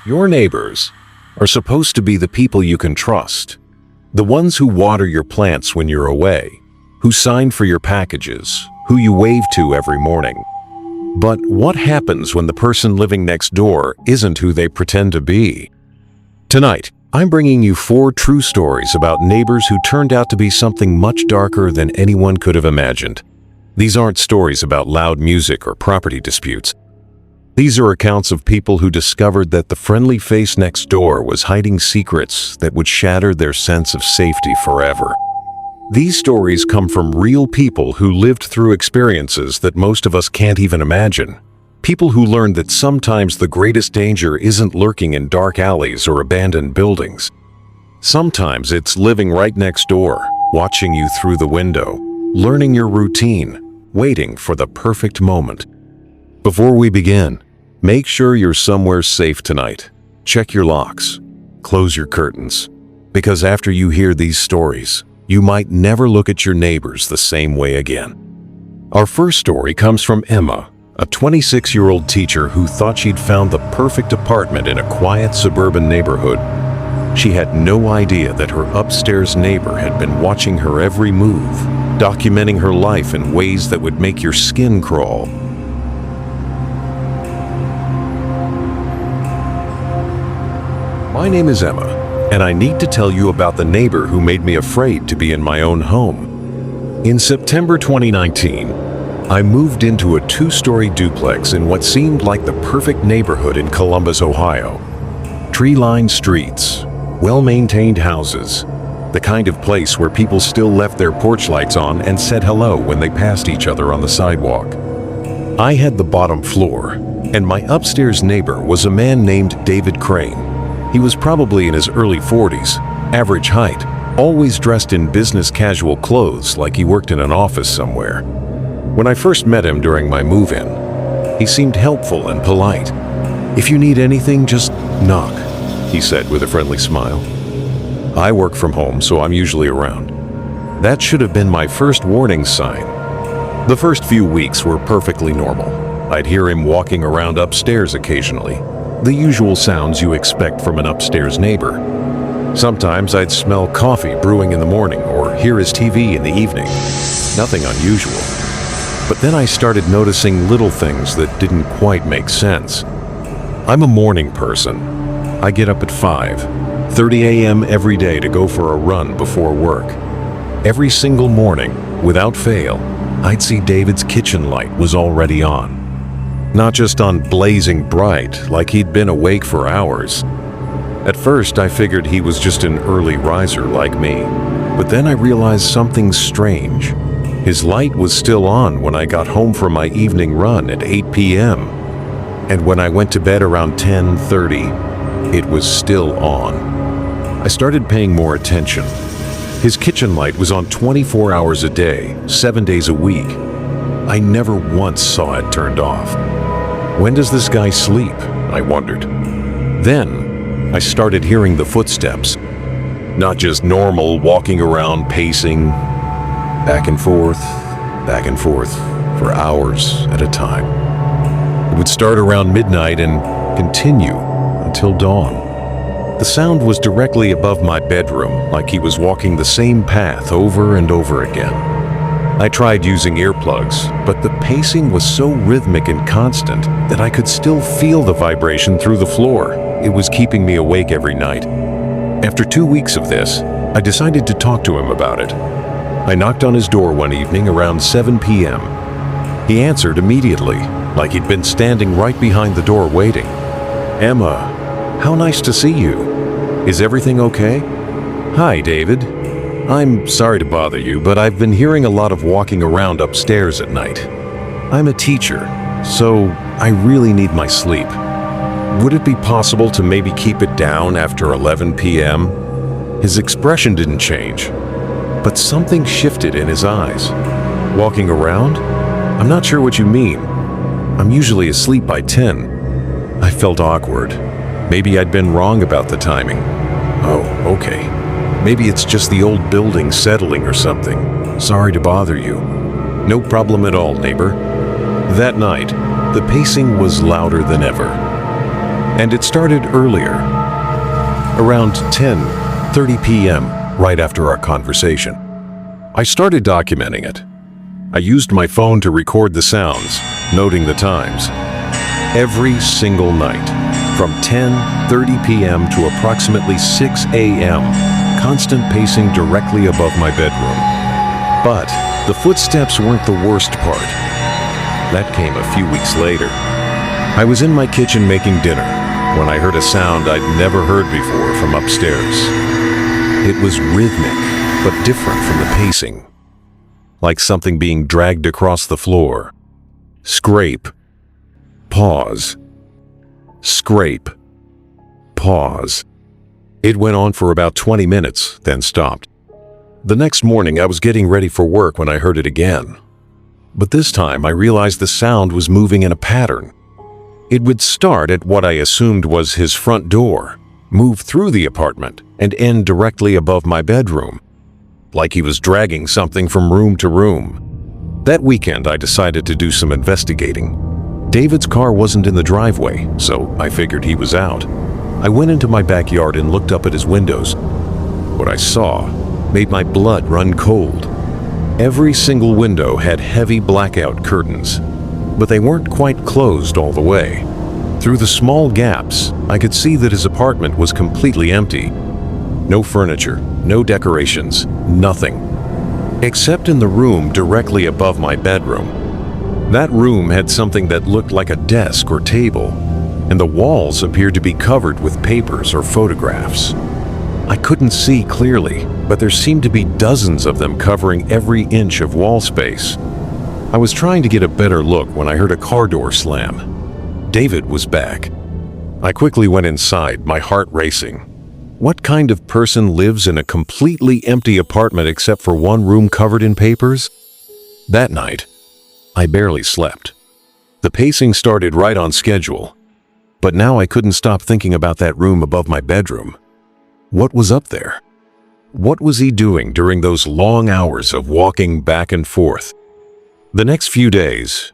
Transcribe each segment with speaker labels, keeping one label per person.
Speaker 1: Your neighbors are supposed to be the people you can trust, the ones who water your plants when you're away, who sign for your packages, who you wave to every morning. But what happens when the person living next door isn't who they pretend to be? Tonight, I'm bringing you 4 true stories about neighbors who turned out to be something much darker than anyone could have imagined. These aren't stories about loud music or property disputes. These are accounts of people who discovered that the friendly face next door was hiding secrets that would shatter their sense of safety forever. These stories come from real people who lived through experiences that most of us can't even imagine. People who learned that sometimes the greatest danger isn't lurking in dark alleys or abandoned buildings. Sometimes it's living right next door, watching you through the window, learning your routine, waiting for the perfect moment. Before we begin, make sure you're somewhere safe tonight. Check your locks, close your curtains, because after you hear these stories, you might never look at your neighbors the same way again. Our first story comes from Emma, a 26-year-old teacher who thought she'd found the perfect apartment in a quiet suburban neighborhood. She had no idea that her upstairs neighbor had been watching her every move, documenting her life in ways that would make your skin crawl. My name is Emma, and I need to tell you about the neighbor who made me afraid to be in my own home. In September 2019, I moved into a 2-story duplex in what seemed like the perfect neighborhood in Columbus, Ohio. Tree-lined streets, well-maintained houses, the kind of place where people still left their porch lights on and said hello when they passed each other on the sidewalk. I had the bottom floor, and my upstairs neighbor was a man named David Crane. He was probably in his early 40s, average height, always dressed in business casual clothes like he worked in an office somewhere. When I first met him during my move-in, he seemed helpful and polite. "If you need anything, just knock," he said with a friendly smile. I work from home, so I'm usually around. That should have been my first warning sign. The first few weeks were perfectly normal. I'd hear him walking around upstairs occasionally, the usual sounds you expect from an upstairs neighbor. Sometimes I'd smell coffee brewing in the morning or hear his TV in the evening. Nothing unusual. But then I started noticing little things that didn't quite make sense. I'm a morning person. I get up at 5:30 a.m. every day to go for a run before work. Every single morning, without fail, I'd see David's kitchen light was already on. Not just on blazing bright, like he'd been awake for hours. At first, I figured he was just an early riser like me, but then I realized something strange. His light was still on when I got home from my evening run at 8 p.m. And when I went to bed around 10:30, it was still on. I started paying more attention. His kitchen light was on 24 hours a day, 7 days a week. I never once saw it turned off. When does this guy sleep? I wondered. Then I started hearing the footsteps. Not just normal walking around, pacing, back and forth, for hours at a time. It would start around midnight and continue until dawn. The sound was directly above my bedroom, like he was walking the same path over and over again. I tried using earplugs, but the pacing was so rhythmic and constant that I could still feel the vibration through the floor. It was keeping me awake every night. After 2 weeks of this, I decided to talk to him about it. I knocked on his door one evening around 7 p.m. He answered immediately, like he'd been standing right behind the door waiting. "Emma, how nice to see you. Is everything okay?" "Hi, David. I'm sorry to bother you, but I've been hearing a lot of walking around upstairs at night. I'm a teacher, so I really need my sleep. Would it be possible to maybe keep it down after 11 p.m.? His expression didn't change, but something shifted in his eyes. "Walking around? I'm not sure what you mean. I'm usually asleep by 10. I felt awkward. Maybe I'd been wrong about the timing. "Oh, okay. Maybe it's just the old building settling or something. Sorry to bother you." "No problem at all, neighbor." That night, the pacing was louder than ever. And it started earlier, around 10:30 p.m., right after our conversation. I started documenting it. I used my phone to record the sounds, noting the times. Every single night, from 10:30 p.m. to approximately 6 a.m., constant pacing directly above my bedroom. But the footsteps weren't the worst part. That came a few weeks later. I was in my kitchen making dinner when I heard a sound I'd never heard before from upstairs. It was rhythmic, but different from the pacing, like something being dragged across the floor. Scrape, pause, scrape, pause. It went on for about 20 minutes, then stopped. The next morning, I was getting ready for work when I heard it again. But this time, I realized the sound was moving in a pattern. It would start at what I assumed was his front door, move through the apartment, and end directly above my bedroom, like he was dragging something from room to room. That weekend, I decided to do some investigating. David's car wasn't in the driveway, so I figured he was out. I went into my backyard and looked up at his windows. What I saw made my blood run cold. Every single window had heavy blackout curtains, but they weren't quite closed all the way. Through the small gaps, I could see that his apartment was completely empty. No furniture, no decorations, nothing. Except in the room directly above my bedroom. That room had something that looked like a desk or table, and the walls appeared to be covered with papers or photographs. I couldn't see clearly, but there seemed to be dozens of them covering every inch of wall space. I was trying to get a better look when I heard a car door slam. David was back. I quickly went inside, my heart racing. What kind of person lives in a completely empty apartment except for one room covered in papers? That night, I barely slept. The pacing started right on schedule, but now I couldn't stop thinking about that room above my bedroom. What was up there? What was he doing during those long hours of walking back and forth? The next few days,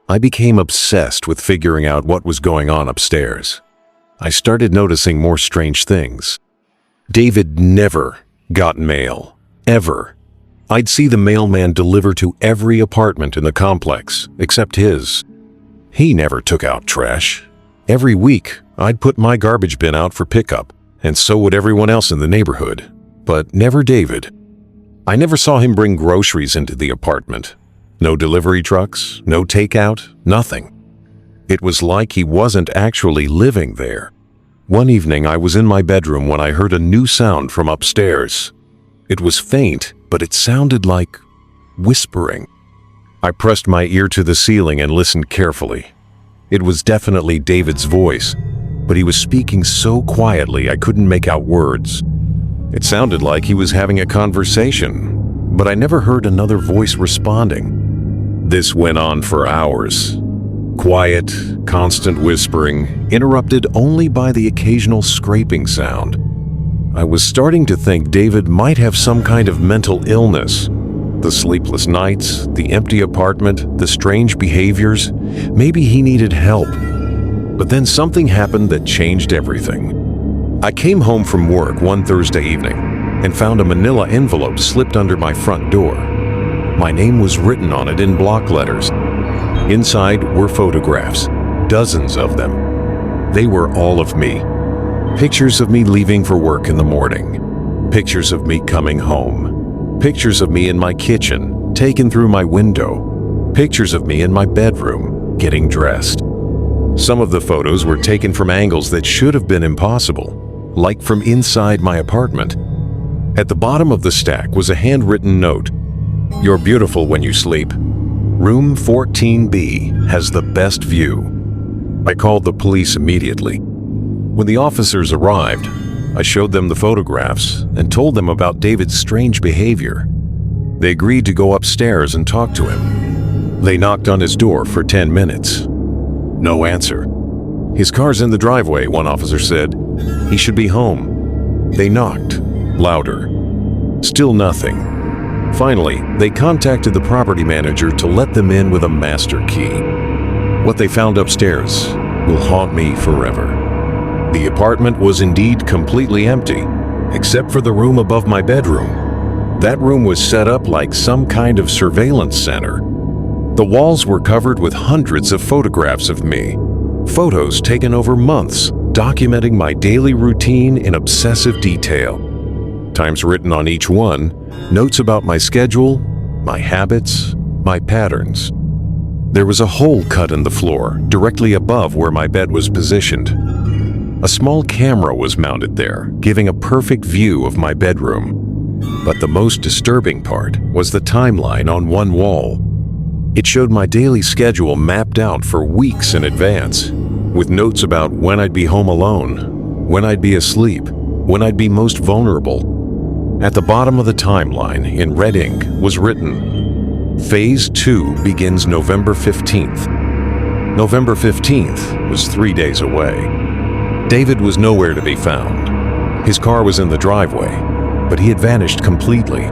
Speaker 1: I became obsessed with figuring out what was going on upstairs. I started noticing more strange things. David never got mail, ever. I'd see the mailman deliver to every apartment in the complex, except his. He never took out trash. Every week, I'd put my garbage bin out for pickup, and so would everyone else in the neighborhood, but never David. I never saw him bring groceries into the apartment. No delivery trucks, no takeout, nothing. It was like he wasn't actually living there. One evening, I was in my bedroom when I heard a new sound from upstairs. It was faint, but it sounded like whispering. I pressed my ear to the ceiling and listened carefully. It was definitely David's voice, but he was speaking so quietly I couldn't make out words. It sounded like he was having a conversation, but I never heard another voice responding. This went on for hours. Quiet, constant whispering, interrupted only by the occasional scraping sound. I was starting to think David might have some kind of mental illness. The sleepless nights, the empty apartment, the strange behaviors. Maybe he needed help. But then something happened that changed everything. I came home from work one Thursday evening and found a manila envelope slipped under my front door. My name was written on it in block letters. Inside were photographs, dozens of them. They were all of me. Pictures of me leaving for work in the morning. Pictures of me coming home. Pictures of me in my kitchen, taken through my window. Pictures of me in my bedroom, getting dressed. Some of the photos were taken from angles that should have been impossible, like from inside my apartment. At the bottom of the stack was a handwritten note. "You're beautiful when you sleep. Room 14B has the best view." I called the police immediately. When the officers arrived, I showed them the photographs and told them about David's strange behavior. They agreed to go upstairs and talk to him. They knocked on his door for 10 minutes. No answer. "His car's in the driveway," one officer said. "He should be home." They knocked, louder. Still nothing. Finally, they contacted the property manager to let them in with a master key. What they found upstairs will haunt me forever. The apartment was indeed completely empty, except for the room above my bedroom. That room was set up like some kind of surveillance center. The walls were covered with hundreds of photographs of me, photos taken over months, documenting my daily routine in obsessive detail. Times written on each one, notes about my schedule, my habits, my patterns. There was a hole cut in the floor, directly above where my bed was positioned. A small camera was mounted there, giving a perfect view of my bedroom. But the most disturbing part was the timeline on one wall. It showed my daily schedule mapped out for weeks in advance, with notes about when I'd be home alone, when I'd be asleep, when I'd be most vulnerable. At the bottom of the timeline, in red ink, was written, Phase 2 begins November 15th. November 15th was 3 days away. David was nowhere to be found. His car was in the driveway, but he had vanished completely.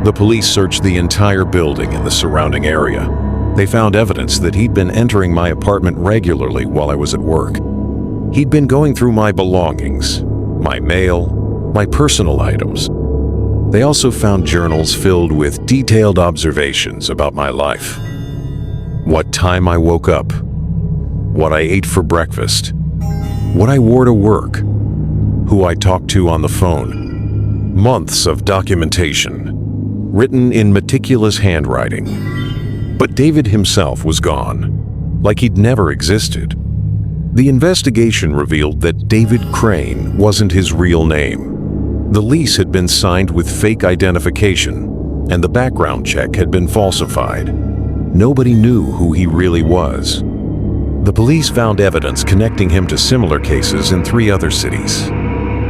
Speaker 1: The police searched the entire building and the surrounding area. They found evidence that he'd been entering my apartment regularly while I was at work. He'd been going through my belongings, my mail, my personal items. They also found journals filled with detailed observations about my life. What time I woke up, what I ate for breakfast, what I wore to work, who I talked to on the phone. Months of documentation, written in meticulous handwriting. But David himself was gone, like he'd never existed. The investigation revealed that David Crane wasn't his real name. The lease had been signed with fake identification, and the background check had been falsified. Nobody knew who he really was. The police found evidence connecting him to similar cases in 3 other cities.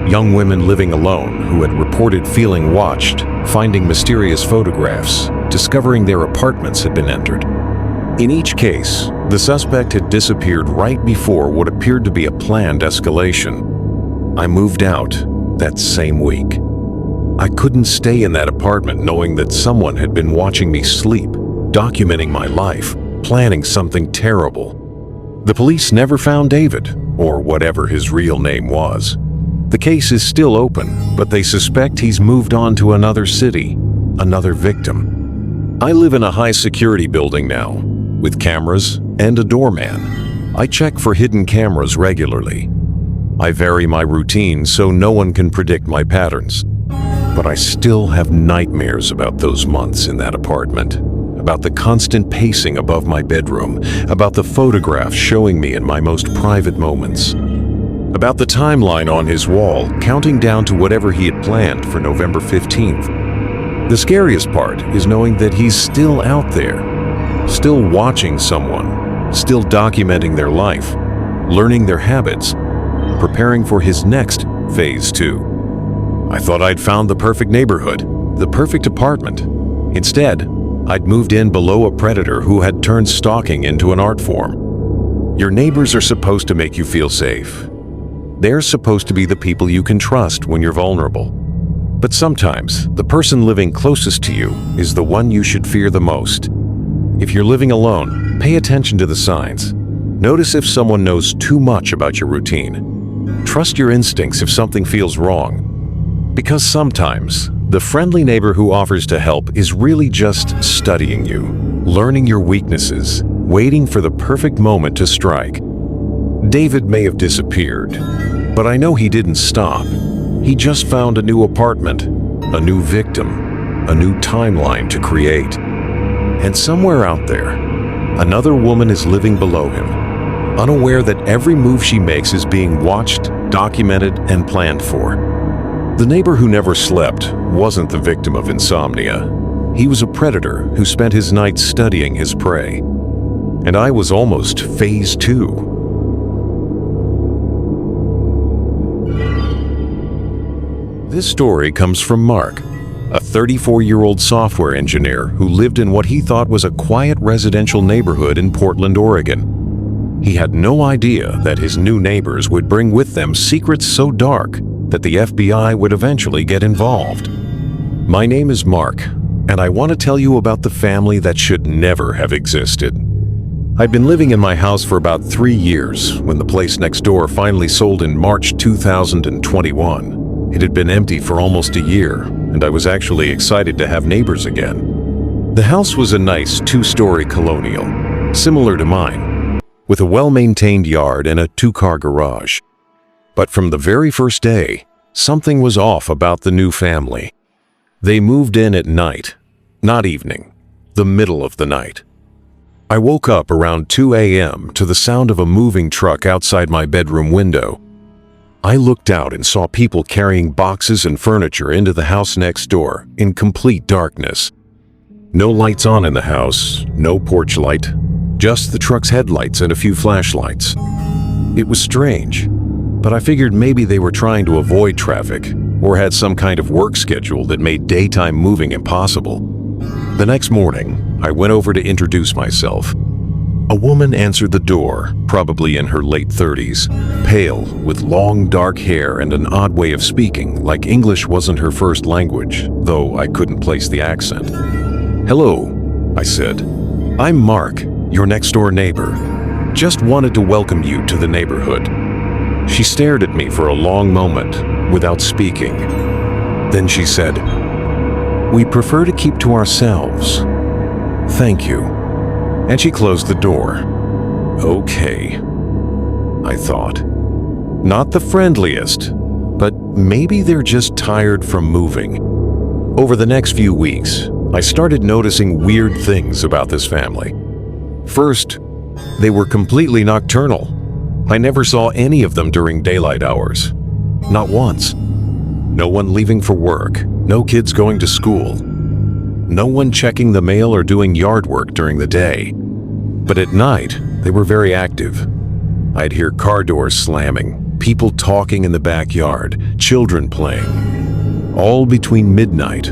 Speaker 1: Young women living alone who had reported feeling watched, finding mysterious photographs, discovering their apartments had been entered. In each case, the suspect had disappeared right before what appeared to be a planned escalation. I moved out that same week. I couldn't stay in that apartment knowing that someone had been watching me sleep, documenting my life, planning something terrible. The police never found David, or whatever his real name was. The case is still open, but they suspect he's moved on to another city, another victim. I live in a high-security building now, with cameras and a doorman. I check for hidden cameras regularly. I vary my routine so no one can predict my patterns. But I still have nightmares about those months in that apartment, about the constant pacing above my bedroom, about the photographs showing me in my most private moments, about the timeline on his wall counting down to whatever he had planned for November 15th. The scariest part is knowing that he's still out there, still watching someone, still documenting their life, learning their habits, preparing for his next Phase 2. I thought I'd found the perfect neighborhood, the perfect apartment. Instead, I'd moved in below a predator who had turned stalking into an art form. Your neighbors are supposed to make you feel safe. They're supposed to be the people you can trust when you're vulnerable. But sometimes, the person living closest to you is the one you should fear the most. If you're living alone, pay attention to the signs. Notice if someone knows too much about your routine. Trust your instincts if something feels wrong. Because sometimes, the friendly neighbor who offers to help is really just studying you, learning your weaknesses, waiting for the perfect moment to strike. David may have disappeared, but I know he didn't stop. He just found a new apartment, a new victim, a new timeline to create. And somewhere out there, another woman is living below him, unaware that every move she makes is being watched, documented, and planned for. The neighbor who never slept wasn't the victim of insomnia. He was a predator who spent his nights studying his prey. And I was almost Phase 2. This story comes from Mark, a 34-year-old software engineer who lived in what he thought was a quiet residential neighborhood in Portland, Oregon. He had no idea that his new neighbors would bring with them secrets so dark that the FBI would eventually get involved. My name is Mark, and I want to tell you about the family that should never have existed. I'd been living in my house for about 3 years when the place next door finally sold in March 2021. It had been empty for almost a year, and I was actually excited to have neighbors again. The house was a nice 2-story colonial, similar to mine, with a well-maintained yard and a 2-car garage. But from the very first day, something was off about the new family. They moved in at night, not evening, the middle of the night. I woke up around 2 a.m. to the sound of a moving truck outside my bedroom window. I looked out and saw people carrying boxes and furniture into the house next door in complete darkness. No lights on in the house, no porch light, just the truck's headlights and a few flashlights. It was strange, but I figured maybe they were trying to avoid traffic or had some kind of work schedule that made daytime moving impossible. The next morning, I went over to introduce myself. A woman answered the door, probably in her late 30s, pale, with long dark hair and an odd way of speaking, like English wasn't her first language, though I couldn't place the accent. "Hello," I said. "I'm Mark, your next-door neighbor. Just wanted to welcome you to the neighborhood." She stared at me for a long moment, without speaking. Then she said, "We prefer to keep to ourselves. Thank you." And she closed the door. Okay, I thought. Not the friendliest, but maybe they're just tired from moving. Over the next few weeks, I started noticing weird things about this family. First, they were completely nocturnal. I never saw any of them during daylight hours. Not once. No one leaving for work, no kids going to school. No one checking the mail or doing yard work during the day. But at night, they were very active. I'd hear car doors slamming, people talking in the backyard, children playing, all between midnight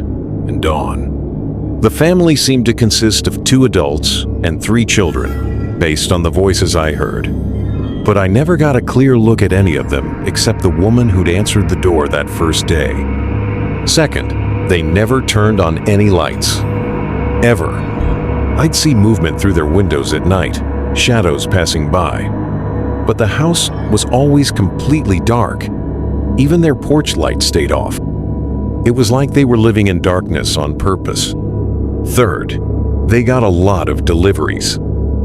Speaker 1: and dawn. The family seemed to consist of 2 adults and 3 children, based on the voices I heard. But I never got a clear look at any of them except the woman who'd answered the door that first day. Second, they never turned on any lights. Ever. I'd see movement through their windows at night, shadows passing by. But the house was always completely dark. Even their porch light stayed off. It was like they were living in darkness on purpose. Third, they got a lot of deliveries,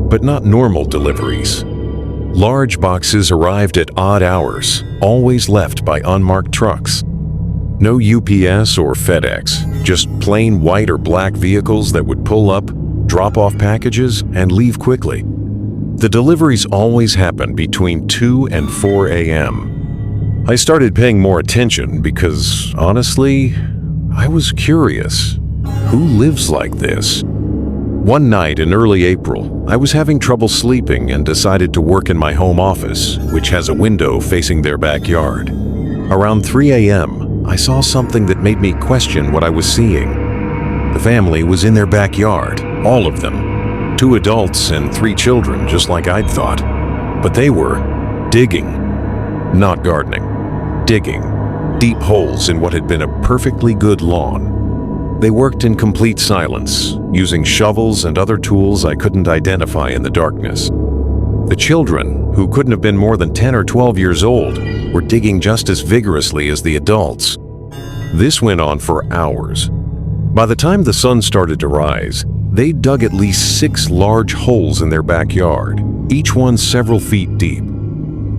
Speaker 1: but not normal deliveries. Large boxes arrived at odd hours, always left by unmarked trucks. No UPS or FedEx, just plain white or black vehicles that would pull up, drop off packages, and leave quickly. The deliveries always happened between 2 and 4 a.m. I started paying more attention because, honestly, I was curious. Who lives like this? One night in early April, I was having trouble sleeping and decided to work in my home office, which has a window facing their backyard. Around 3 a.m., I saw something that made me question what I was seeing. The family was in their backyard, all of them. 2 adults and 3 children, just like I'd thought. But they were digging. Not gardening. Digging. Deep holes in what had been a perfectly good lawn. They worked in complete silence, using shovels and other tools I couldn't identify in the darkness. The children, who couldn't have been more than 10 or 12 years old, were digging just as vigorously as the adults. This went on for hours. By the time the sun started to rise, they dug at least 6 large holes in their backyard, each one several feet deep.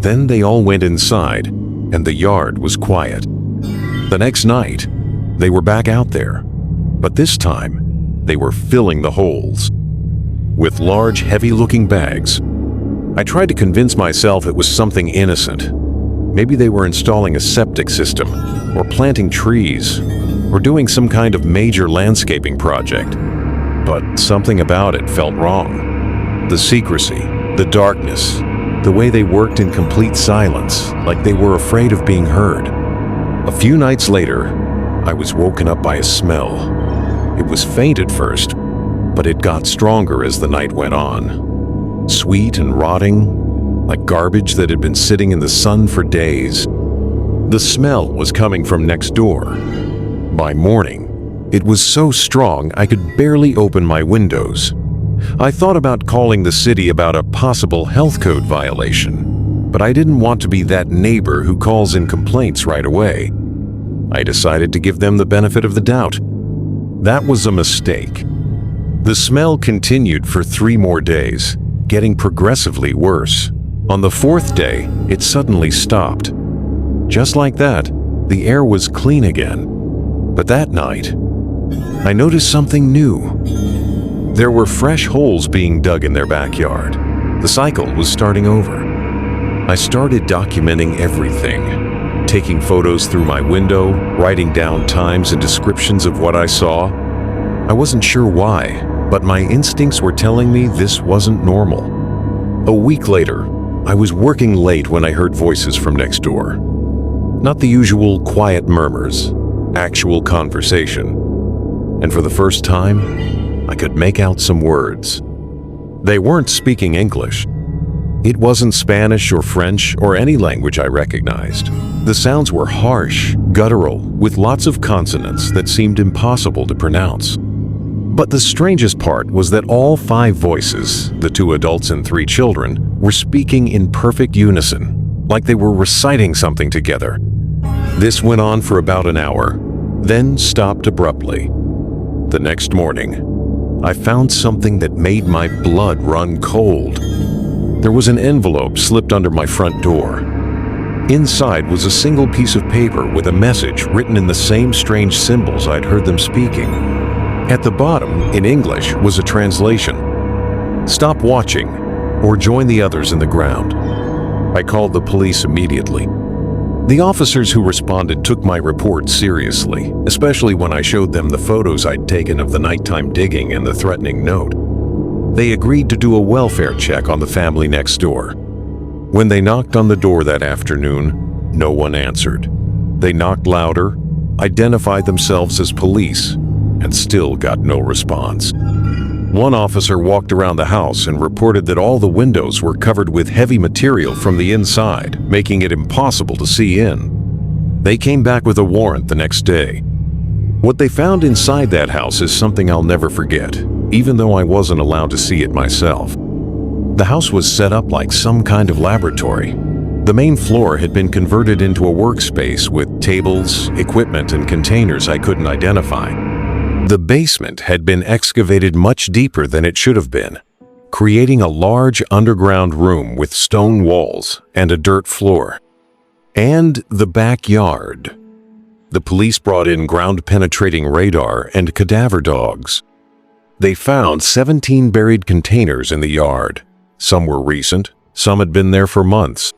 Speaker 1: Then they all went inside, and the yard was quiet. The next night, they were back out there. But this time, they were filling the holes with large, heavy-looking bags. I tried to convince myself it was something innocent. Maybe they were installing a septic system, or planting trees, or doing some kind of major landscaping project. But something about it felt wrong. The secrecy, the darkness, the way they worked in complete silence, like they were afraid of being heard. A few nights later, I was woken up by a smell. It was faint at first, but it got stronger as the night went on. Sweet and rotting, like garbage that had been sitting in the sun for days. The smell was coming from next door. By morning, it was so strong I could barely open my windows. I thought about calling the city about a possible health code violation, but I didn't want to be that neighbor who calls in complaints right away. I decided to give them the benefit of the doubt. That was a mistake. The smell continued for 3 more days, getting progressively worse. On the 4th day, it suddenly stopped. Just like that, the air was clean again. But that night, I noticed something new. There were fresh holes being dug in their backyard. The cycle was starting over. I started documenting everything, taking photos through my window, writing down times and descriptions of what I saw. I wasn't sure why, but my instincts were telling me this wasn't normal. A week later, I was working late when I heard voices from next door. Not the usual quiet murmurs, actual conversation. And for the first time, I could make out some words. They weren't speaking English. It wasn't Spanish or French or any language I recognized. The sounds were harsh, guttural, with lots of consonants that seemed impossible to pronounce. But the strangest part was that all 5 voices, the 2 adults and 3 children, were speaking in perfect unison, like they were reciting something together. This went on for about an hour, then stopped abruptly. The next morning, I found something that made my blood run cold. There was an envelope slipped under my front door. Inside was a single piece of paper with a message written in the same strange symbols I'd heard them speaking. At the bottom, in English, was a translation: "Stop watching, or join the others in the ground." I called the police immediately. The officers who responded took my report seriously, especially when I showed them the photos I'd taken of the nighttime digging and the threatening note. They agreed to do a welfare check on the family next door. When they knocked on the door that afternoon, no one answered. They knocked louder, identified themselves as police, and still got no response. One officer walked around the house and reported that all the windows were covered with heavy material from the inside, making it impossible to see in. They came back with a warrant the next day. What they found inside that house is something I'll never forget, even though I wasn't allowed to see it myself. The house was set up like some kind of laboratory. The main floor had been converted into a workspace with tables, equipment, and containers I couldn't identify. The basement had been excavated much deeper than it should have been, creating a large underground room with stone walls and a dirt floor. And the backyard. The police brought in ground-penetrating radar and cadaver dogs. They found 17 buried containers in the yard. Some were recent, some had been there for months.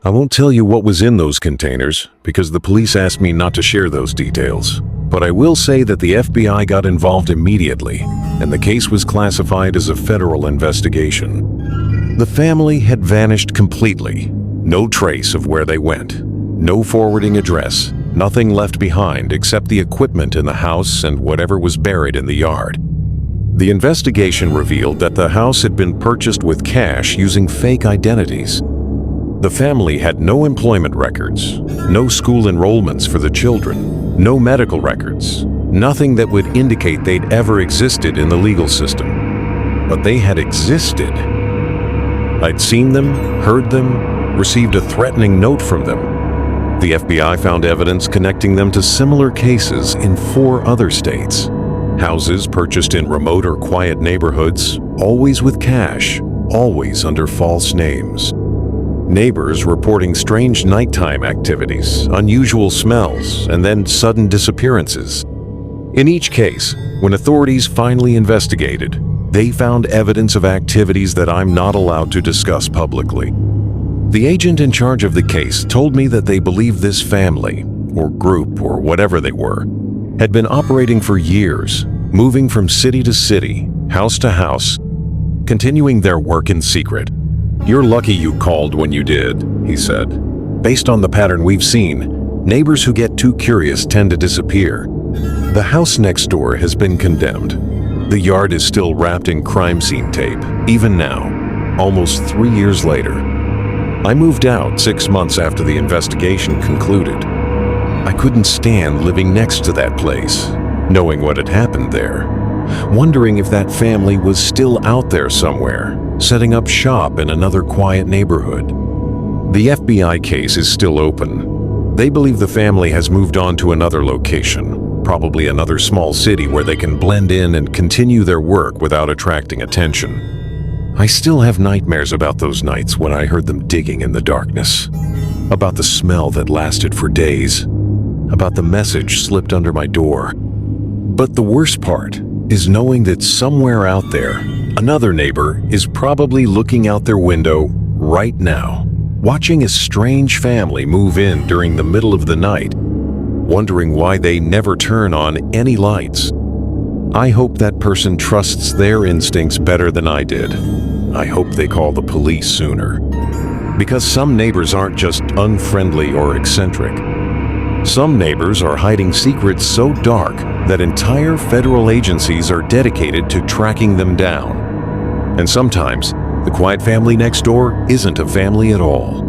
Speaker 1: I won't tell you what was in those containers because the police asked me not to share those details. But I will say that the FBI got involved immediately, and the case was classified as a federal investigation. The family had vanished completely. No trace of where they went. No forwarding address. Nothing left behind except the equipment in the house and whatever was buried in the yard. The investigation revealed that the house had been purchased with cash using fake identities. The family had no employment records, no school enrollments for the children, no medical records, nothing that would indicate they'd ever existed in the legal system. But they had existed. I'd seen them, heard them, received a threatening note from them. The FBI found evidence connecting them to similar cases in 4 other states. Houses purchased in remote or quiet neighborhoods, always with cash, always under false names. Neighbors reporting strange nighttime activities, unusual smells, and then sudden disappearances. In each case, when authorities finally investigated, they found evidence of activities that I'm not allowed to discuss publicly. The agent in charge of the case told me that they believed this family, or group, or whatever they were, had been operating for years, moving from city to city, house to house, continuing their work in secret. "You're lucky you called when you did," he said. "Based on the pattern we've seen, neighbors who get too curious tend to disappear. The house next door has been condemned. The yard is still wrapped in crime scene tape, even now, almost 3 years later. I moved out 6 months after the investigation concluded. I couldn't stand living next to that place, knowing what had happened there, wondering if that family was still out there somewhere, setting up shop in another quiet neighborhood. The FBI case is still open. They believe the family has moved on to another location, probably another small city where they can blend in and continue their work without attracting attention. I still have nightmares about those nights when I heard them digging in the darkness, about the smell that lasted for days, about the message slipped under my door. But the worst part is knowing that somewhere out there, another neighbor is probably looking out their window right now, watching a strange family move in during the middle of the night, wondering why they never turn on any lights. I hope that person trusts their instincts better than I did. I hope they call the police sooner. Because some neighbors aren't just unfriendly or eccentric. Some neighbors are hiding secrets so dark that entire federal agencies are dedicated to tracking them down. And sometimes, the quiet family next door isn't a family at all.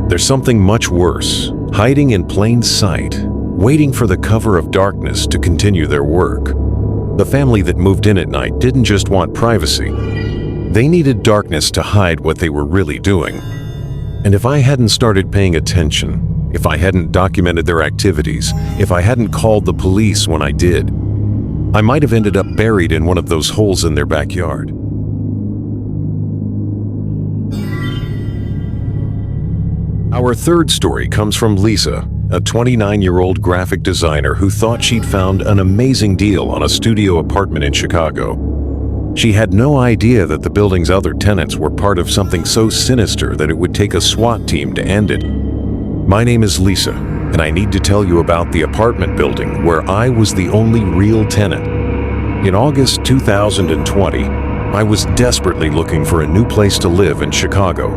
Speaker 1: There's something much worse, hiding in plain sight, waiting for the cover of darkness to continue their work. The family that moved in at night didn't just want privacy. They needed darkness to hide what they were really doing. And if I hadn't started paying attention, if I hadn't documented their activities, if I hadn't called the police when I did, I might have ended up buried in one of those holes in their backyard. Our third story comes from Lisa, a 29-year-old graphic designer who thought she'd found an amazing deal on a studio apartment in Chicago. She had no idea that the building's other tenants were part of something so sinister that it would take a SWAT team to end it. My name is Lisa, and I need to tell you about the apartment building where I was the only real tenant. In August 2020, I was desperately looking for a new place to live in Chicago.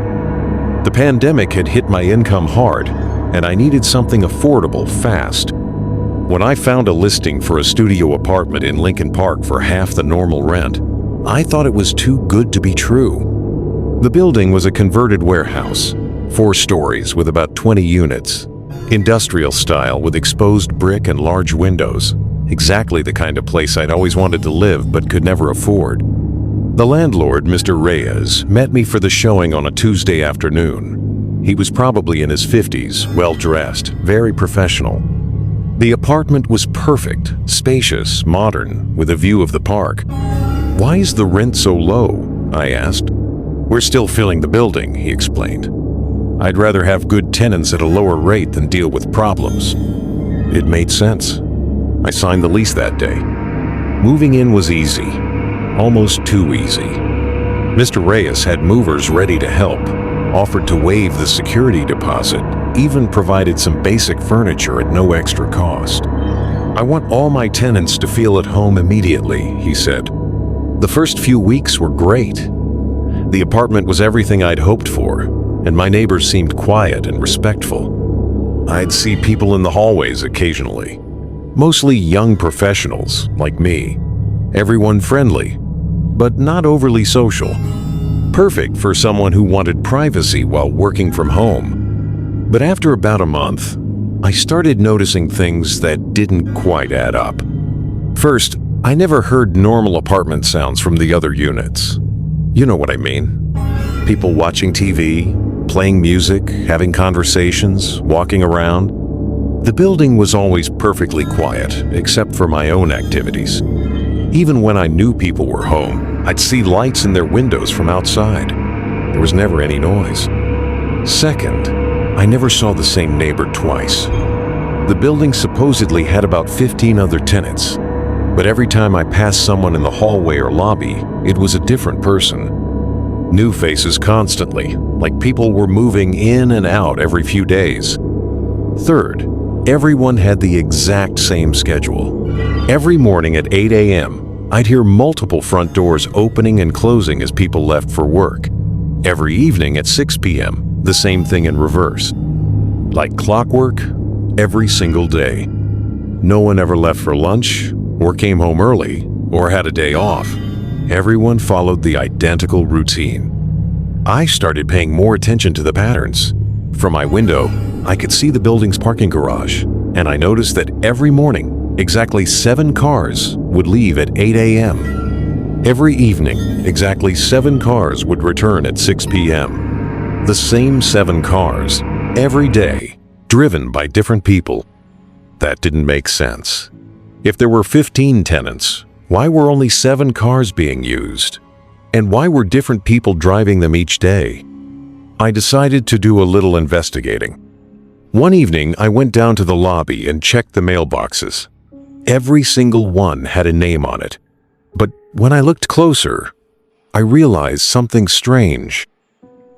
Speaker 1: The pandemic had hit my income hard, and I needed something affordable fast. When I found a listing for a studio apartment in Lincoln Park for half the normal rent, I thought it was too good to be true. The building was a converted warehouse, 4 stories with about 20 units, industrial style with exposed brick and large windows, exactly the kind of place I'd always wanted to live but could never afford. The landlord, Mr. Reyes, met me for the showing on a Tuesday afternoon. He was probably in his 50s, well-dressed, very professional. The apartment was perfect, spacious, modern, with a view of the park. "Why is the rent so low?" I asked. "We're still filling the building," he explained. "I'd rather have good tenants at a lower rate than deal with problems." It made sense. I signed the lease that day. Moving in was easy, almost too easy. Mr. Reyes had movers ready to help, offered to waive the security deposit, even provided some basic furniture at no extra cost. "I want all my tenants to feel at home immediately," he said. The first few weeks were great. The apartment was everything I'd hoped for, and my neighbors seemed quiet and respectful. I'd see people in the hallways occasionally, mostly young professionals like me. Everyone friendly, but not overly social. Perfect for someone who wanted privacy while working from home. But after about a month, I started noticing things that didn't quite add up. First, I never heard normal apartment sounds from the other units. You know what I mean. People watching TV, playing music, having conversations, walking around. The building was always perfectly quiet, except for my own activities. Even when I knew people were home, I'd see lights in their windows from outside. There was never any noise. Second, I never saw the same neighbor twice. The building supposedly had about 15 other tenants, but every time I passed someone in the hallway or lobby, it was a different person. New faces constantly, like people were moving in and out every few days. Third, everyone had the exact same schedule. Every morning at 8 a.m., I'd hear multiple front doors opening and closing as people left for work. Every evening at 6 p.m., the same thing in reverse. Like clockwork, every single day. No one ever left for lunch, or came home early, or had a day off. Everyone followed the identical routine. I started paying more attention to the patterns. From my window, I could see the building's parking garage, and I noticed that every morning, exactly 7 cars would leave at 8 a.m. Every evening, exactly 7 cars would return at 6 p.m. The same 7 cars, every day, driven by different people. That didn't make sense. If there were 15 tenants, why were only 7 cars being used? And why were different people driving them each day? I decided to do a little investigating. One evening, I went down to the lobby and checked the mailboxes. Every single one had a name on it. But when I looked closer, I realized something strange.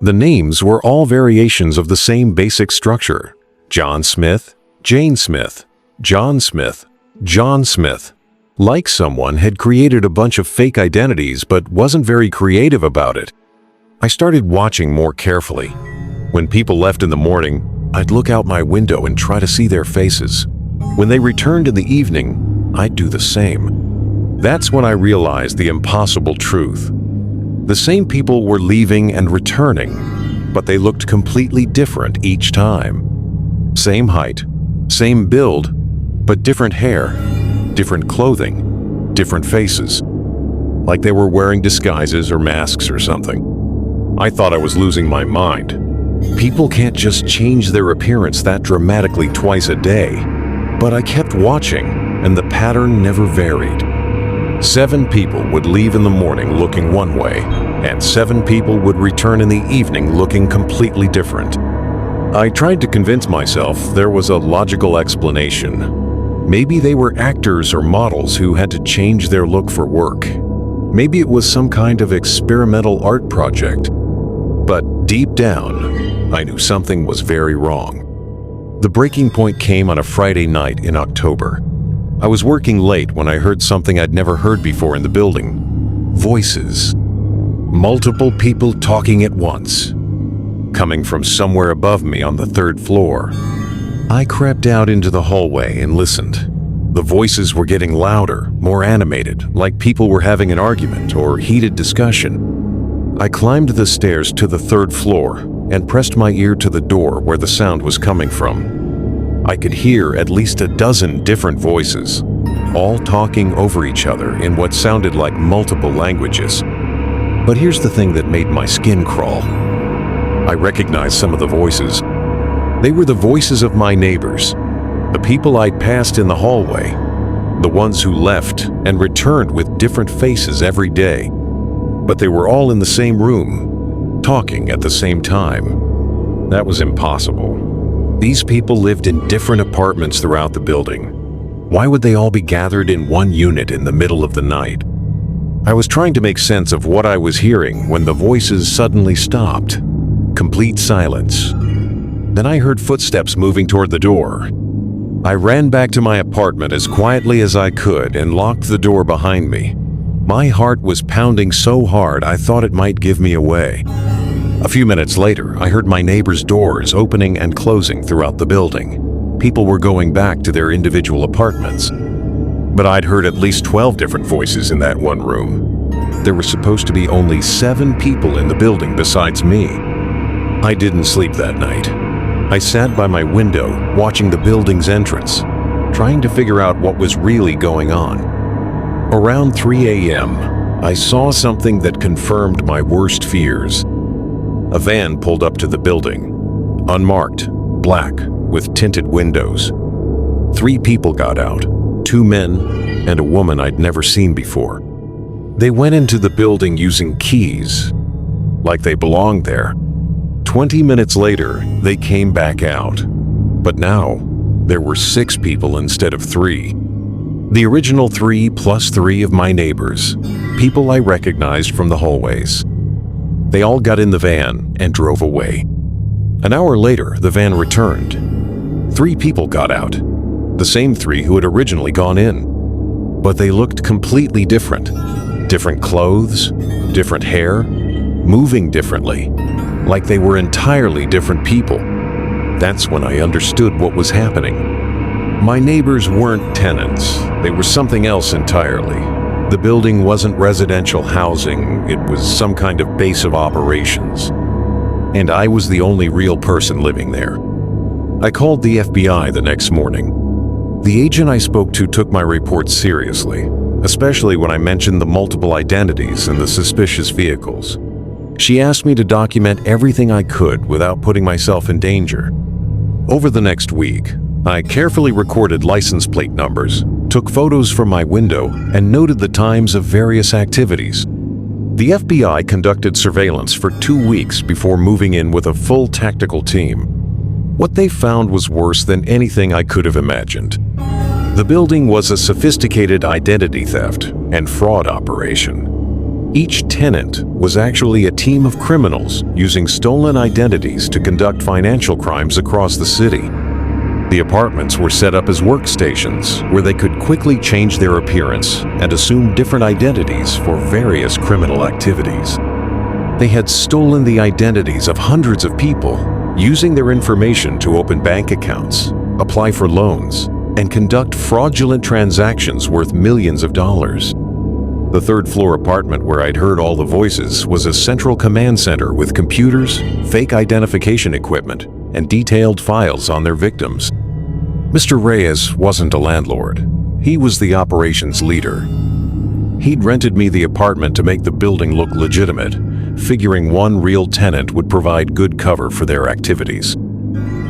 Speaker 1: The names were all variations of the same basic structure: John Smith, Jane Smith, John Smith, John Smith. Like someone had created a bunch of fake identities but wasn't very creative about it. I started watching more carefully. When people left in the morning, I'd look out my window and try to see their faces. When they returned in the evening, I'd do the same. That's when I realized the impossible truth. The same people were leaving and returning, but they looked completely different each time. Same height, same build, but different hair, different clothing, different faces. Like they were wearing disguises or masks or something. I thought I was losing my mind. People can't just change their appearance that dramatically twice a day. But I kept watching, and the pattern never varied. 7 people would leave in the morning looking one way, and 7 people would return in the evening looking completely different. I tried to convince myself there was a logical explanation. Maybe they were actors or models who had to change their look for work. Maybe it was some kind of experimental art project. But deep down, I knew something was very wrong. The breaking point came on a Friday night in October. I was working late when I heard something I'd never heard before in the building. Voices. Multiple people talking at once, coming from somewhere above me on the 3rd floor. I crept out into the hallway and listened. The voices were getting louder, more animated, like people were having an argument or heated discussion. I climbed the stairs to the 3rd floor and pressed my ear to the door where the sound was coming from. I could hear at least a dozen different voices, all talking over each other in what sounded like multiple languages. But here's the thing that made my skin crawl. I recognized some of the voices. They were the voices of my neighbors, the people I'd passed in the hallway, the ones who left and returned with different faces every day. But they were all in the same room, talking at the same time. That was impossible. These people lived in different apartments throughout the building. Why would they all be gathered in one unit in the middle of the night? I was trying to make sense of what I was hearing when the voices suddenly stopped. Complete silence. Then I heard footsteps moving toward the door. I ran back to my apartment as quietly as I could and locked the door behind me. My heart was pounding so hard I thought it might give me away. A few minutes later, I heard my neighbors' doors opening and closing throughout the building. People were going back to their individual apartments. But I'd heard at least 12 different voices in that one room. There were supposed to be only 7 people in the building besides me. I didn't sleep that night. I sat by my window, watching the building's entrance, trying to figure out what was really going on. Around 3 a.m., I saw something that confirmed my worst fears. A van pulled up to the building, unmarked, black, with tinted windows. 3 people got out, 2 men and a woman I'd never seen before. They went into the building using keys, like they belonged there. 20 minutes later, they came back out. But now, there were 6 people instead of 3. The original 3 plus 3 of my neighbors, people I recognized from the hallways. They all got in the van and drove away. An hour later, the van returned. 3 people got out, the same 3 who had originally gone in. But they looked completely different. Different clothes, different hair, moving differently, like they were entirely different people. That's when I understood what was happening. My neighbors weren't tenants. They were something else entirely. The building wasn't residential housing. It was some kind of base of operations. And I was the only real person living there. I called the FBI the next morning. The agent I spoke to took my report seriously, especially when I mentioned the multiple identities and the suspicious vehicles. She asked me to document everything I could without putting myself in danger. Over the next week, I carefully recorded license plate numbers, took photos from my window, and noted the times of various activities. The FBI conducted surveillance for 2 weeks before moving in with a full tactical team. What they found was worse than anything I could have imagined. The building was a sophisticated identity theft and fraud operation. Each tenant was actually a team of criminals using stolen identities to conduct financial crimes across the city. The apartments were set up as workstations where they could quickly change their appearance and assume different identities for various criminal activities. They had stolen the identities of hundreds of people, using their information to open bank accounts, apply for loans, and conduct fraudulent transactions worth millions of dollars. The third-floor apartment where I'd heard all the voices was a central command center with computers, fake identification equipment, and detailed files on their victims. Mr. Reyes wasn't a landlord. He was the operations leader. He'd rented me the apartment to make the building look legitimate, figuring one real tenant would provide good cover for their activities.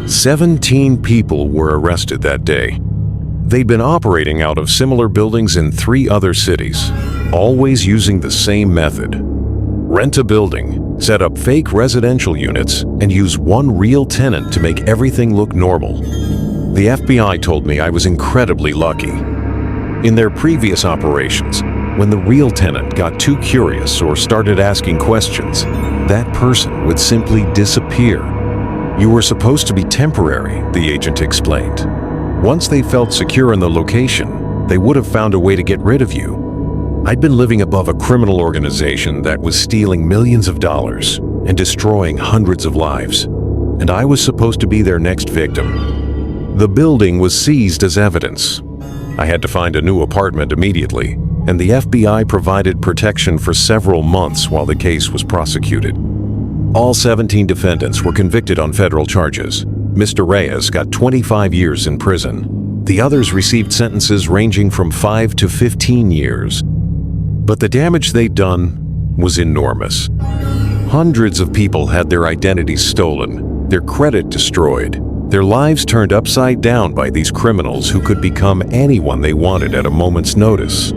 Speaker 1: 17 people were arrested that day. They'd been operating out of similar buildings in 3 other cities, always using the same method. Rent a building, set up fake residential units, and use one real tenant to make everything look normal. The FBI told me I was incredibly lucky. In their previous operations, when the real tenant got too curious or started asking questions, that person would simply disappear. You were supposed to be temporary, the agent explained. Once they felt secure in the location, they would have found a way to get rid of you. I'd been living above a criminal organization that was stealing millions of dollars and destroying hundreds of lives, and I was supposed to be their next victim. The building was seized as evidence. I had to find a new apartment immediately, and the FBI provided protection for several months while the case was prosecuted. All 17 defendants were convicted on federal charges. Mr. Reyes got 25 years in prison. The others received sentences ranging from 5 to 15 years. But the damage they'd done was enormous. Hundreds of people had their identities stolen, their credit destroyed, their lives turned upside down by these criminals who could become anyone they wanted at a moment's notice.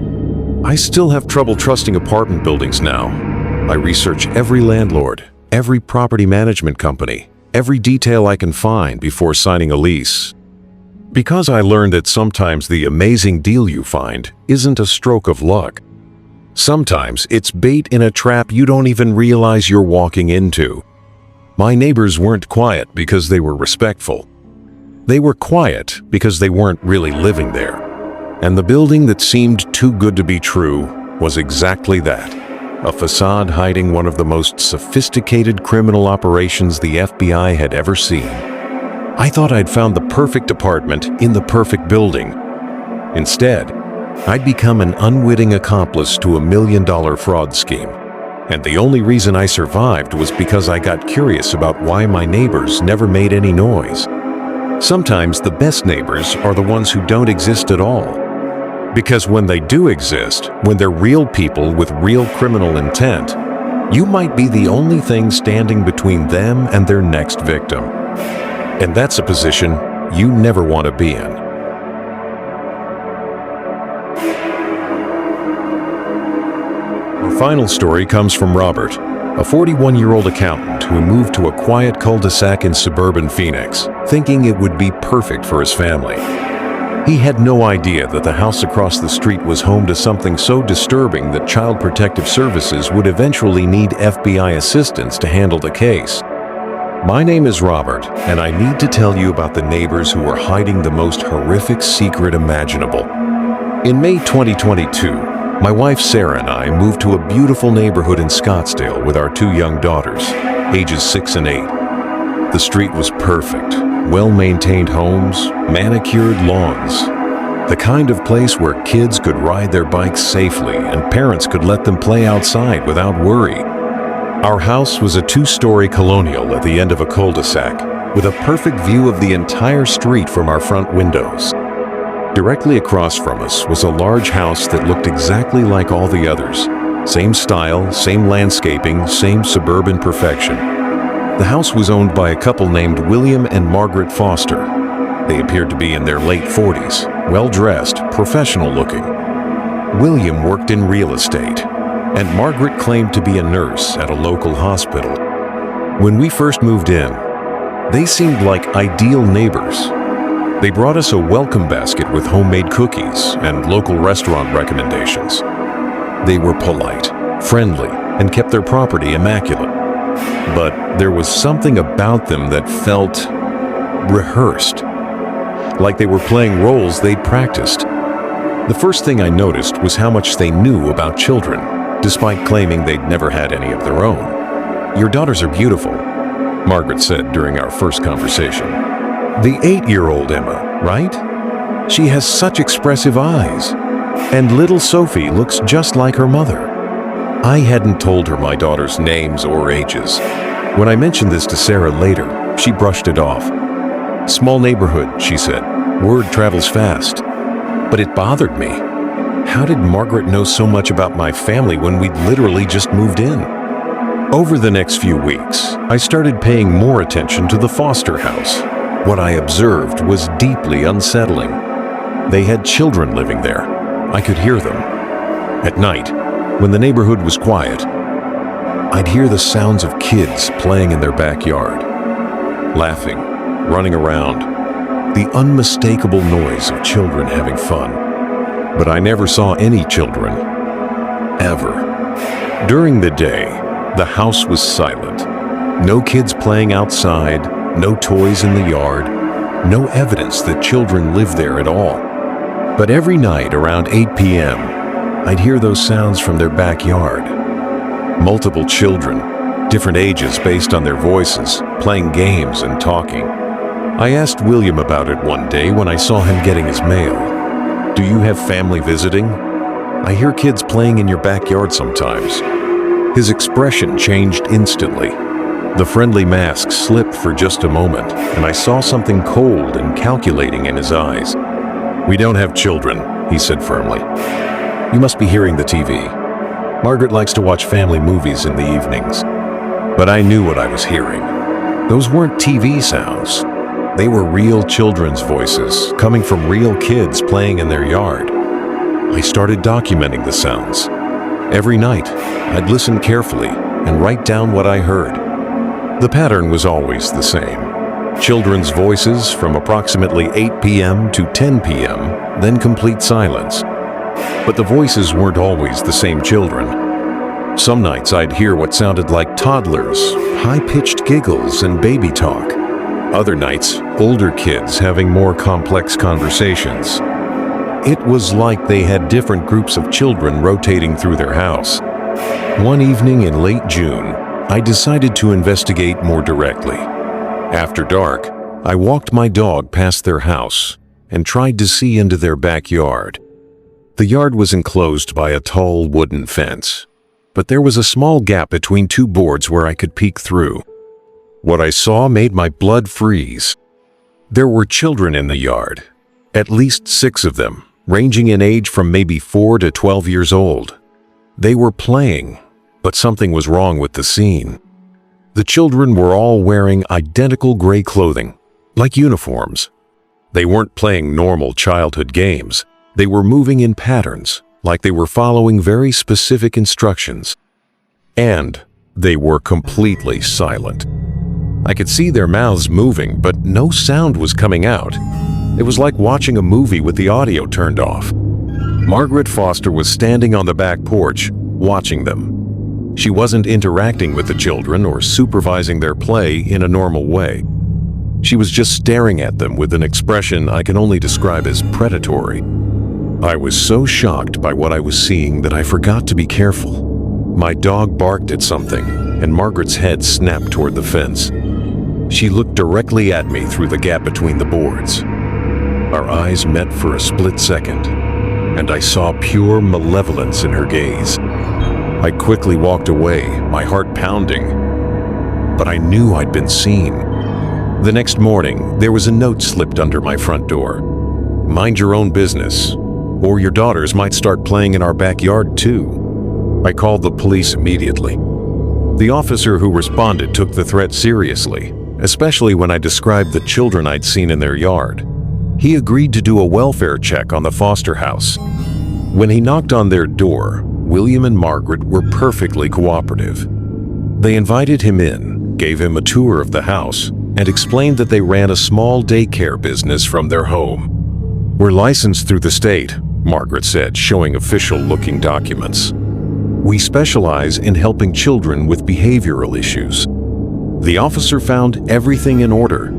Speaker 1: I still have trouble trusting apartment buildings now. I research every landlord, every property management company, every detail I can find before signing a lease. Because I learned that sometimes the amazing deal you find isn't a stroke of luck. Sometimes it's bait in a trap you don't even realize you're walking into. My neighbors weren't quiet because they were respectful. They were quiet because they weren't really living there. And the building that seemed too good to be true was exactly that. A facade hiding one of the most sophisticated criminal operations the FBI had ever seen. I thought I'd found the perfect apartment in the perfect building. Instead, I'd become an unwitting accomplice to $1 million fraud scheme. And the only reason I survived was because I got curious about why my neighbors never made any noise. Sometimes the best neighbors are the ones who don't exist at all. Because when they do exist, when they're real people with real criminal intent, you might be the only thing standing between them and their next victim. And that's a position you never want to be in. Our final story comes from Robert, a 41-year-old accountant who moved to a quiet cul-de-sac in suburban Phoenix, thinking it would be perfect for his family. He had no idea that the house across the street was home to something so disturbing that Child Protective Services would eventually need FBI assistance to handle the case. My name is Robert, and I need to tell you about the neighbors who were hiding the most horrific secret imaginable. In May 2022, my wife Sarah and I moved to a beautiful neighborhood in Scottsdale with our 2 young daughters, ages 6 and 8. The street was perfect. Well-maintained homes, manicured lawns. The kind of place where kids could ride their bikes safely and parents could let them play outside without worry. Our house was a 2-story colonial at the end of a cul-de-sac, with a perfect view of the entire street from our front windows. Directly across from us was a large house that looked exactly like all the others. Same style, same landscaping, same suburban perfection. The house was owned by a couple named William and Margaret Foster. They appeared to be in their late 40s, well-dressed, professional-looking. William worked in real estate, and Margaret claimed to be a nurse at a local hospital. When we first moved in, they seemed like ideal neighbors. They brought us a welcome basket with homemade cookies and local restaurant recommendations. They were polite, friendly, and kept their property immaculate. But there was something about them that felt rehearsed, like they were playing roles they'd practiced. The first thing I noticed was how much they knew about children, despite claiming they'd never had any of their own. "Your daughters are beautiful," Margaret said during our first conversation. "The 8-year-old Emma, right? She has such expressive eyes. And little Sophie looks just like her mother." I hadn't told her my daughter's names or ages. When I mentioned this to Sarah later, she brushed it off. "Small neighborhood," she said. "Word travels fast." But it bothered me. How did Margaret know so much about my family when we'd literally just moved in? Over the next few weeks, I started paying more attention to the Foster house. What I observed was deeply unsettling. They had children living there. I could hear them. At night, when the neighborhood was quiet, I'd hear the sounds of kids playing in their backyard, laughing, running around, the unmistakable noise of children having fun. But I never saw any children, ever. During the day, the house was silent. No kids playing outside, no toys in the yard, no evidence that children lived there at all. But every night around 8 p.m., I'd hear those sounds from their backyard. Multiple children, different ages based on their voices, playing games and talking. I asked William about it one day when I saw him getting his mail. "Do you have family visiting? I hear kids playing in your backyard sometimes." His expression changed instantly. The friendly mask slipped for just a moment, and I saw something cold and calculating in his eyes. "We don't have children," he said firmly. "You must be hearing the TV. Margaret likes to watch family movies in the evenings." But I knew what I was hearing. Those weren't TV sounds. They were real children's voices, coming from real kids playing in their yard. I started documenting the sounds. Every night, I'd listen carefully and write down what I heard. The pattern was always the same. Children's voices from approximately 8 p.m. to 10 p.m., then complete silence. But the voices weren't always the same children. Some nights I'd hear what sounded like toddlers, high-pitched giggles, and baby talk. Other nights, older kids having more complex conversations. It was like they had different groups of children rotating through their house. One evening in late June, I decided to investigate more directly. After dark, I walked my dog past their house and tried to see into their backyard. The yard was enclosed by a tall wooden fence, but there was a small gap between two boards where I could peek through. What I saw made my blood freeze. There were children in the yard, at least 6 of them, ranging in age from maybe 4 to 12 years old. They were playing, but something was wrong with the scene. The children were all wearing identical gray clothing, like uniforms. They weren't playing normal childhood games. They were moving in patterns, like they were following very specific instructions. And they were completely silent. I could see their mouths moving, but no sound was coming out. It was like watching a movie with the audio turned off. Margaret Foster was standing on the back porch, watching them. She wasn't interacting with the children or supervising their play in a normal way. She was just staring at them with an expression I can only describe as predatory. I was so shocked by what I was seeing that I forgot to be careful. My dog barked at something, and Margaret's head snapped toward the fence. She looked directly at me through the gap between the boards. Our eyes met for a split second, and I saw pure malevolence in her gaze. I quickly walked away, my heart pounding, but I knew I'd been seen. The next morning, there was a note slipped under my front door. "Mind your own business, or your daughters might start playing in our backyard too." I called the police immediately. The officer who responded took the threat seriously, especially when I described the children I'd seen in their yard. He agreed to do a welfare check on the foster house. When he knocked on their door, William and Margaret were perfectly cooperative. They invited him in, gave him a tour of the house, and explained that they ran a small daycare business from their home. "We're licensed through the state," Margaret said, showing official-looking documents. "We specialize in helping children with behavioral issues." The officer found everything in order.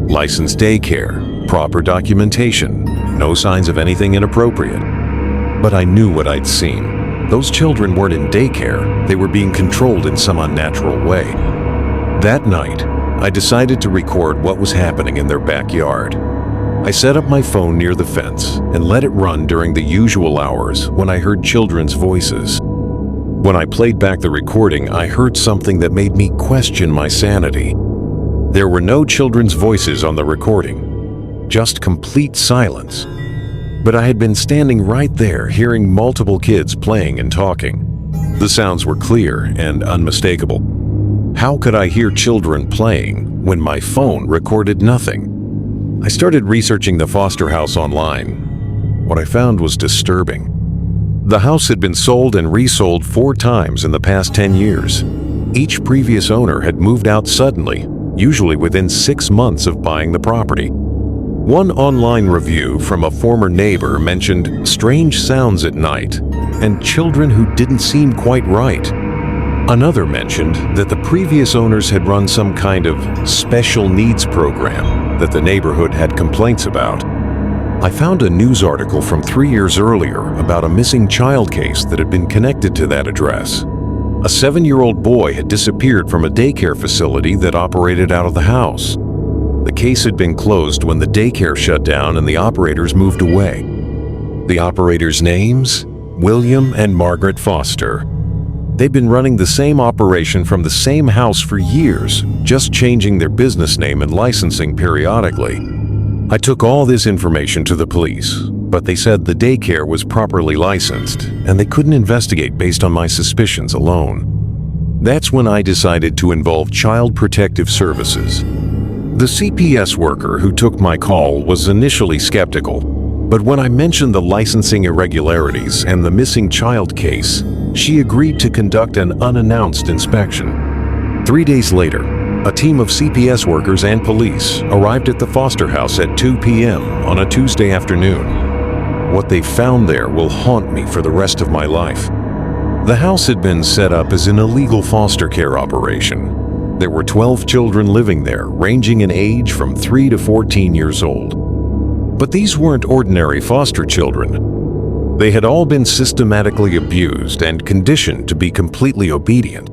Speaker 1: Licensed daycare, proper documentation, no signs of anything inappropriate. But I knew what I'd seen. Those children weren't in daycare, they were being controlled in some unnatural way. That night, I decided to record what was happening in their backyard. I set up my phone near the fence and let it run during the usual hours when I heard children's voices. When I played back the recording, I heard something that made me question my sanity. There were no children's voices on the recording, just complete silence. But I had been standing right there hearing multiple kids playing and talking. The sounds were clear and unmistakable. How could I hear children playing when my phone recorded nothing? I started researching the foster house online. What I found was disturbing. The house had been sold and resold 4 times in the past 10 years. Each previous owner had moved out suddenly, usually within 6 months of buying the property. One online review from a former neighbor mentioned strange sounds at night and children who didn't seem quite right. Another mentioned that the previous owners had run some kind of special needs program that the neighborhood had complaints about. I found a news article from 3 years earlier about a missing child case that had been connected to that address. A 7-year-old boy had disappeared from a daycare facility that operated out of the house. The case had been closed when the daycare shut down and the operators moved away. The operators' names? William and Margaret Foster. They'd been running the same operation from the same house for years, just changing their business name and licensing periodically. I took all this information to the police, but they said the daycare was properly licensed and they couldn't investigate based on my suspicions alone. That's when I decided to involve Child Protective Services. The CPS worker who took my call was initially skeptical, but when I mentioned the licensing irregularities and the missing child case, she agreed to conduct an unannounced inspection. 3 days later, a team of CPS workers and police arrived at the foster house at 2 p.m. on a Tuesday afternoon. What they found there will haunt me for the rest of my life. The house had been set up as an illegal foster care operation. There were 12 children living there, ranging in age from 3 to 14 years old. But these weren't ordinary foster children. They had all been systematically abused and conditioned to be completely obedient.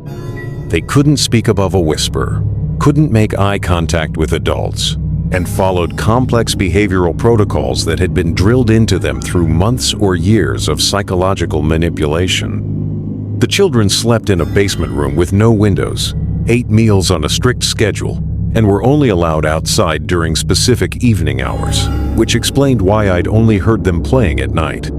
Speaker 1: They couldn't speak above a whisper, couldn't make eye contact with adults, and followed complex behavioral protocols that had been drilled into them through months or years of psychological manipulation. The children slept in a basement room with no windows, ate meals on a strict schedule, and were only allowed outside during specific evening hours, which explained why I'd only heard them playing at night.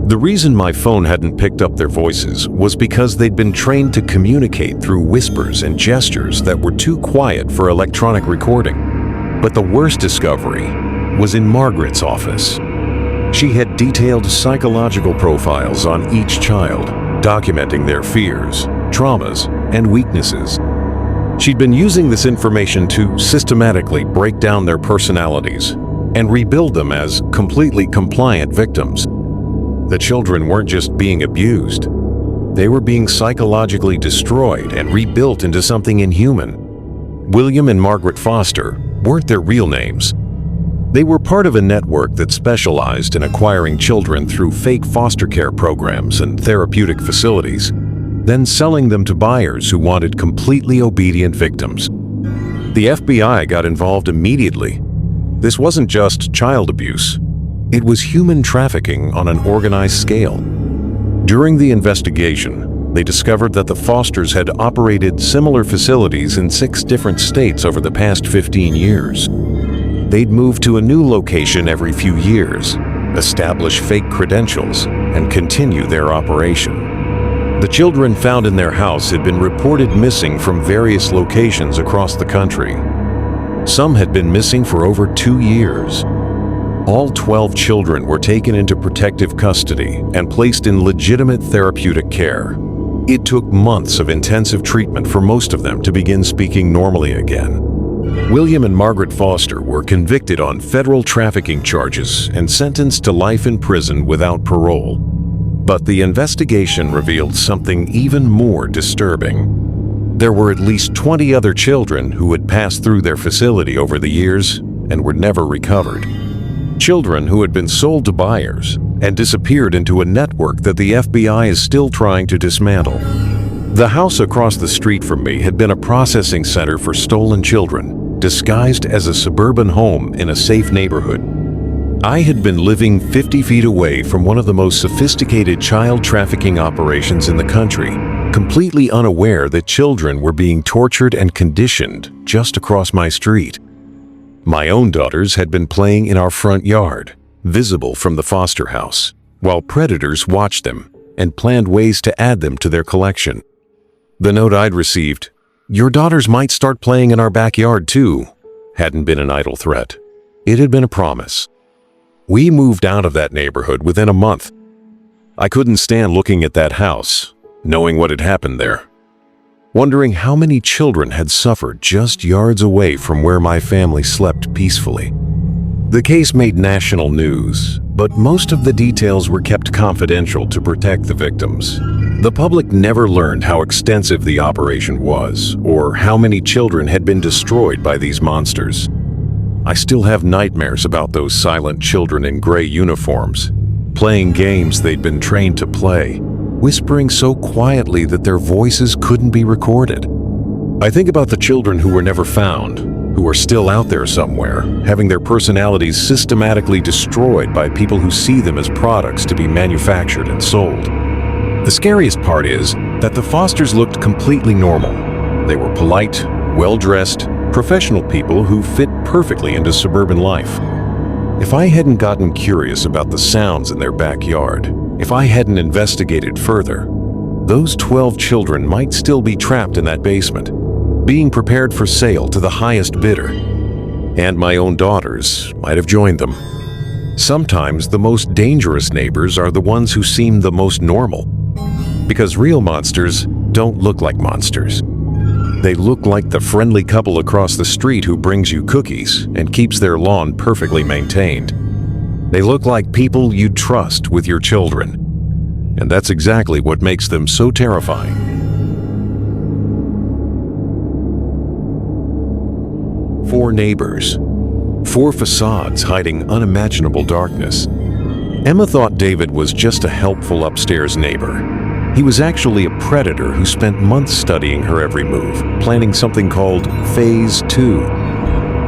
Speaker 1: The reason my phone hadn't picked up their voices was because they'd been trained to communicate through whispers and gestures that were too quiet for electronic recording. But the worst discovery was in Margaret's office. She had detailed psychological profiles on each child, documenting their fears, traumas, and weaknesses. She'd been using this information to systematically break down their personalities and rebuild them as completely compliant victims. The children weren't just being abused. They were being psychologically destroyed and rebuilt into something inhuman. William and Margaret Foster weren't their real names. They were part of a network that specialized in acquiring children through fake foster care programs and therapeutic facilities, then selling them to buyers who wanted completely obedient victims. The FBI got involved immediately. This wasn't just child abuse. It was human trafficking on an organized scale. During the investigation, they discovered that the Fosters had operated similar facilities in 6 different states over the past 15 years. They'd move to a new location every few years, establish fake credentials, and continue their operation. The children found in their house had been reported missing from various locations across the country. Some had been missing for over 2 years. All 12 children were taken into protective custody and placed in legitimate therapeutic care. It took months of intensive treatment for most of them to begin speaking normally again. William and Margaret Foster were convicted on federal trafficking charges and sentenced to life in prison without parole. But the investigation revealed something even more disturbing. There were at least 20 other children who had passed through their facility over the years and were never recovered. Children who had been sold to buyers and disappeared into a network that the FBI is still trying to dismantle. The house across the street from me had been a processing center for stolen children, disguised as a suburban home in a safe neighborhood. I had been living 50 feet away from one of the most sophisticated child trafficking operations in the country, completely unaware that children were being tortured and conditioned just across my street. My own daughters had been playing in our front yard, visible from the Foster house, while predators watched them and planned ways to add them to their collection. The note I'd received, "Your daughters might start playing in our backyard too," hadn't been an idle threat. It had been a promise. We moved out of that neighborhood within a month. I couldn't stand looking at that house, knowing what had happened there, wondering how many children had suffered just yards away from where my family slept peacefully. The case made national news, but most of the details were kept confidential to protect the victims. The public never learned how extensive the operation was, or how many children had been destroyed by these monsters. I still have nightmares about those silent children in gray uniforms, playing games they'd been trained to play, whispering so quietly that their voices couldn't be recorded. I think about the children who were never found, who are still out there somewhere, having their personalities systematically destroyed by people who see them as products to be manufactured and sold. The scariest part is that the Fosters looked completely normal. They were polite, well-dressed, professional people who fit perfectly into suburban life. If I hadn't gotten curious about the sounds in their backyard, if I hadn't investigated further, those 12 children might still be trapped in that basement, being prepared for sale to the highest bidder. And my own daughters might have joined them. Sometimes the most dangerous neighbors are the ones who seem the most normal, because real monsters don't look like monsters. They look like the friendly couple across the street who brings you cookies and keeps their lawn perfectly maintained. They look like people you'd trust with your children. And that's exactly what makes them so terrifying. 4 neighbors. 4 facades hiding unimaginable darkness. Emma thought David was just a helpful upstairs neighbor. He was actually a predator who spent months studying her every move, planning something called Phase 2.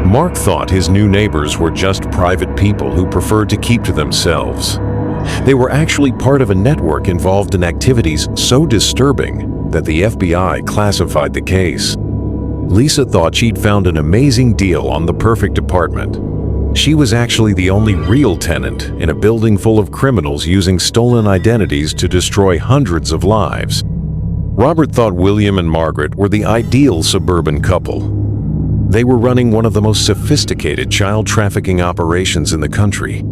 Speaker 1: Mark thought his new neighbors were just private people who preferred to keep to themselves. They were actually part of a network involved in activities so disturbing that the FBI classified the case. Lisa thought she'd found an amazing deal on the perfect apartment. She was actually the only real tenant in a building full of criminals using stolen identities to destroy hundreds of lives. Robert thought William and Margaret were the ideal suburban couple. They were running one of the most sophisticated child trafficking operations in the country,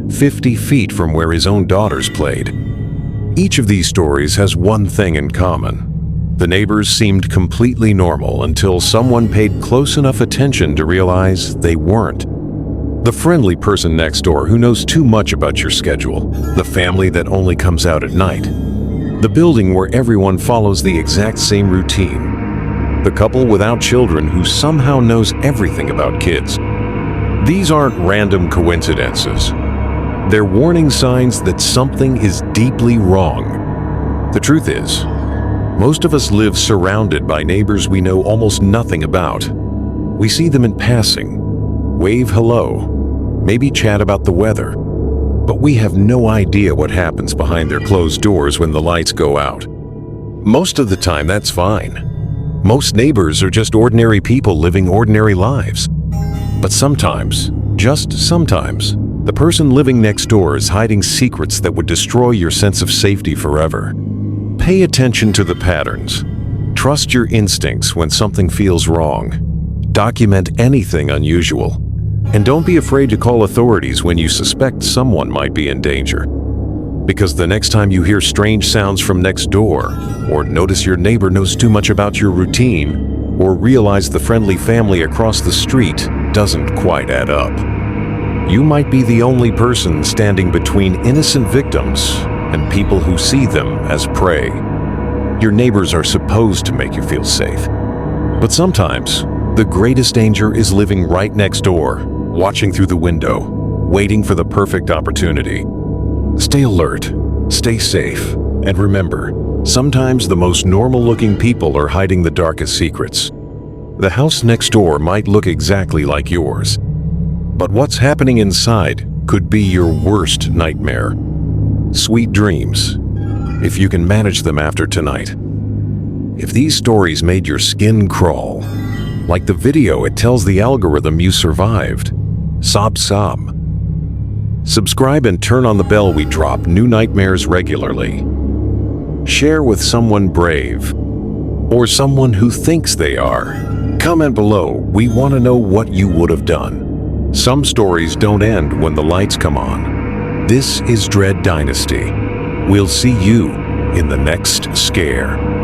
Speaker 1: 50 feet from where his own daughters played. Each of these stories has one thing in common. The neighbors seemed completely normal until someone paid close enough attention to realize they weren't. The friendly person next door who knows too much about your schedule, the family that only comes out at night, the building where everyone follows the exact same routine, the couple without children who somehow knows everything about kids. These aren't random coincidences. They're warning signs that something is deeply wrong. The truth is, most of us live surrounded by neighbors we know almost nothing about. We see them in passing, wave hello, maybe chat about the weather, but we have no idea what happens behind their closed doors when the lights go out. Most of the time, that's fine. Most neighbors are just ordinary people living ordinary lives. But sometimes, Just sometimes, the person living next door is hiding secrets that would destroy your sense of safety forever. Pay attention to the patterns. Trust your instincts when something feels wrong. Document anything unusual. And don't be afraid to call authorities when you suspect someone might be in danger. Because the next time you hear strange sounds from next door, or notice your neighbor knows too much about your routine, or realize the friendly family across the street doesn't quite add up, you might be the only person standing between innocent victims and people who see them as prey. Your neighbors are supposed to make you feel safe. But sometimes, the greatest danger is living right next door, watching through the window, waiting for the perfect opportunity. Stay alert, stay safe, and remember, sometimes the most normal-looking people are hiding the darkest secrets. The house next door might look exactly like yours, but what's happening inside could be your worst nightmare. Sweet dreams, if you can manage them after tonight. If these stories made your skin crawl, like the video, it tells the algorithm you survived. Sob sob. Subscribe and turn on the bell. We drop new nightmares regularly. Share with someone brave, or someone who thinks they are. Comment below. We want to know what you would have done. Some stories don't end when the lights come on. This is Dread Dynasty. We'll see you in the next scare.